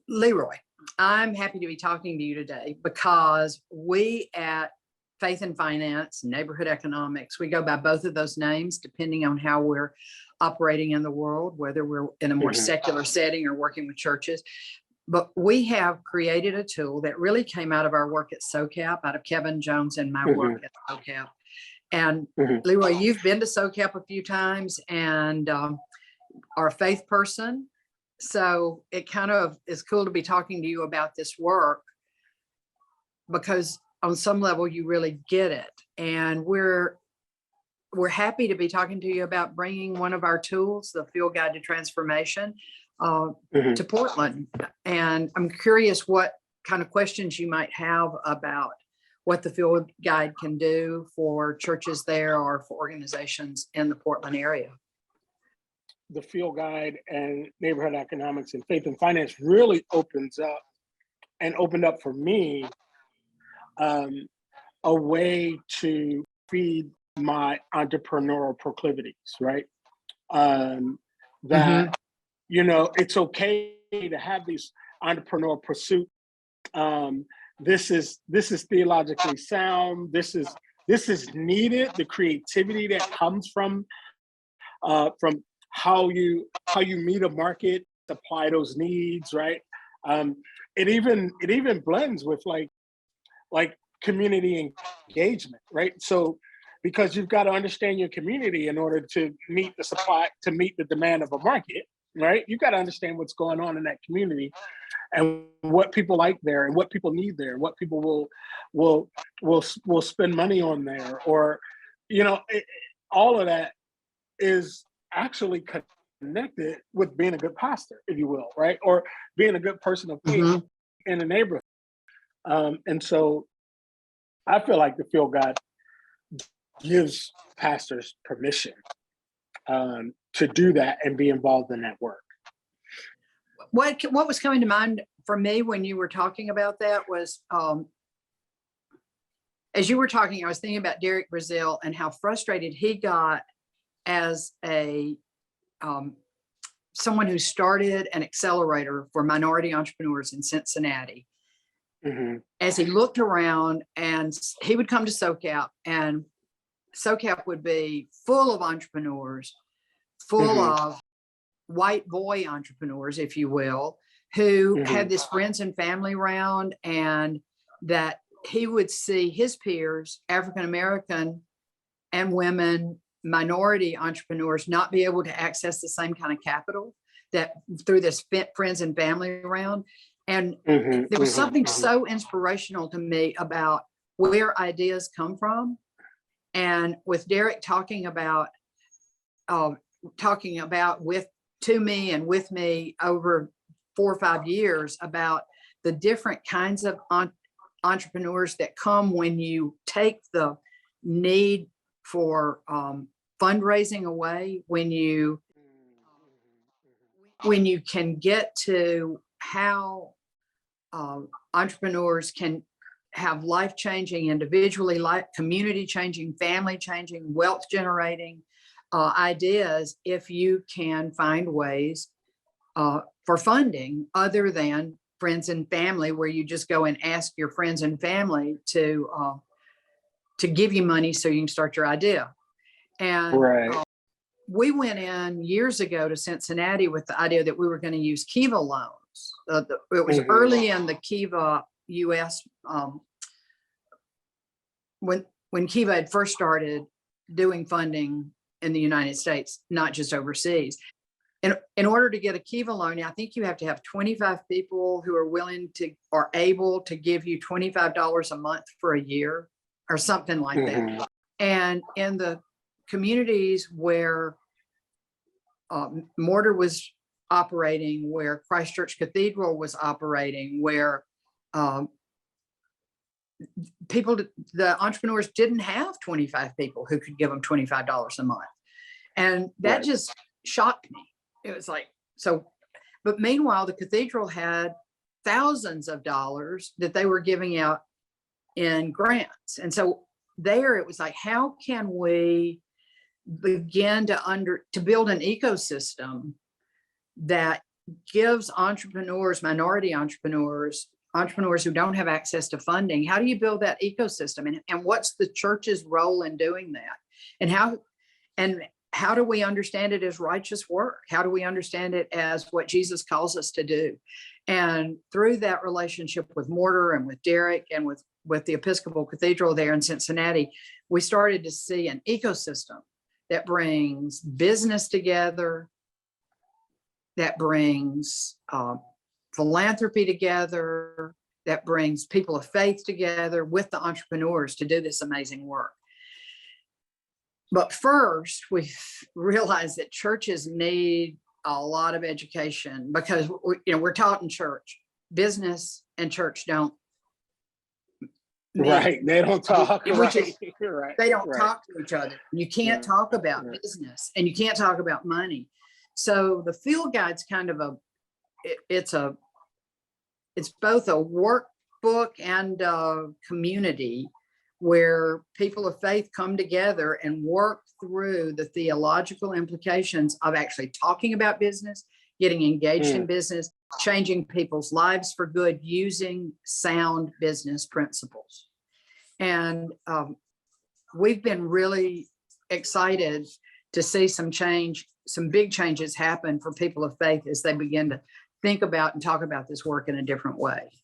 Leroy, I'm happy to be talking to you today because we at Faith and Finance, Neighborhood Economics, we go by both of those names depending on how we're operating in the world, whether we're in a more secular setting or working with churches. But we have created a tool that really came out of our work at SOCAP, out of Kevin Jones and my work at SOCAP. And Leroy, you've been to SOCAP a few times and are a faith person. So it kind of is cool to be talking to you about this work because on some level you really get it. And we're happy to be talking to you about bringing one of our tools, the Field Guide to Transformation, to Portland. And I'm curious what kind of questions you might have about what the Field Guide can do for churches there or for organizations in the Portland area. The Field Guide and Neighborhood Economics and Faith and Finance really opens up and opened up for me a way to feed my entrepreneurial proclivities, right? That, you know, it's okay to have these entrepreneurial pursuits. This is theologically sound. This is needed. The creativity that comes from how you meet a market, supply those needs, right? It even blends with like community engagement, right? So because you've got to understand your community in order to meet the supply, to meet the demand of a market, right? You've got to understand what's going on in that community and what people like there and what people need there, what people will spend money on there, or, you know, all of that is actually connected with being a good pastor, if you will, right? Or being a good person of faith in the neighborhood. And so I feel like the Field Guide gives pastors permission to do that and be involved in that work. What was coming to mind for me when you were talking about that was, as you were talking, I was thinking about Derek Brazil and how frustrated he got as a someone who started an accelerator for minority entrepreneurs in Cincinnati. As he looked around, and he would come to SOCAP, and SOCAP would be full of entrepreneurs, full of white boy entrepreneurs, if you will, who had this friends and family round, and that he would see his peers, African-American and women, minority entrepreneurs, not be able to access the same kind of capital that through this friends and family round. And there was something so inspirational to me about where ideas come from. And with Derek talking about to me and with me over 4 or 5 years about the different kinds of entrepreneurs that come when you take the need for fundraising away, when you can get to how entrepreneurs can have life-changing, individually, community-changing, family-changing, wealth-generating ideas if you can find ways for funding other than friends and family, where you just go and ask your friends and family to give you money so you can start your idea. And we went in years ago to Cincinnati with the idea that we were going to use Kiva loans. It was early in the Kiva US, when Kiva had first started doing funding in the United States, not just overseas. And in order to get a Kiva loan, I think you have to have 25 people who are willing to or able to give you $25 a month for a year or something like that. And in the communities where Mortar was operating, where Christ Church Cathedral was operating, where the entrepreneurs didn't have 25 people who could give them $25 a month. And that just shocked me. It was like, so, but meanwhile, the cathedral had thousands of dollars that they were giving out in grants. And so there it was like, how can we begin to build an ecosystem that gives entrepreneurs, minority entrepreneurs, entrepreneurs who don't have access to funding, how do you build that ecosystem? And what's the church's role in doing that? And how do we understand it as righteous work? How do we understand it as what Jesus calls us to do? And through that relationship with Mortar and with Derek and with the Episcopal Cathedral there in Cincinnati, we started to see an ecosystem that brings business together, that brings philanthropy together, that brings people of faith together with the entrepreneurs to do this amazing work. But first, we realized that churches need a lot of education because we're taught in church, business and church don't meet. Right. They don't talk. Which is, Right. they don't Right. talk to each other. You can't talk about business and you can't talk about money. So the field guide's kind of it's both a workbook and a community where people of faith come together and work through the theological implications of actually talking about business, getting engaged in business, changing people's lives for good, using sound business principles. And we've been really excited to see some big changes happen for people of faith as they begin to think about and talk about this work in a different way.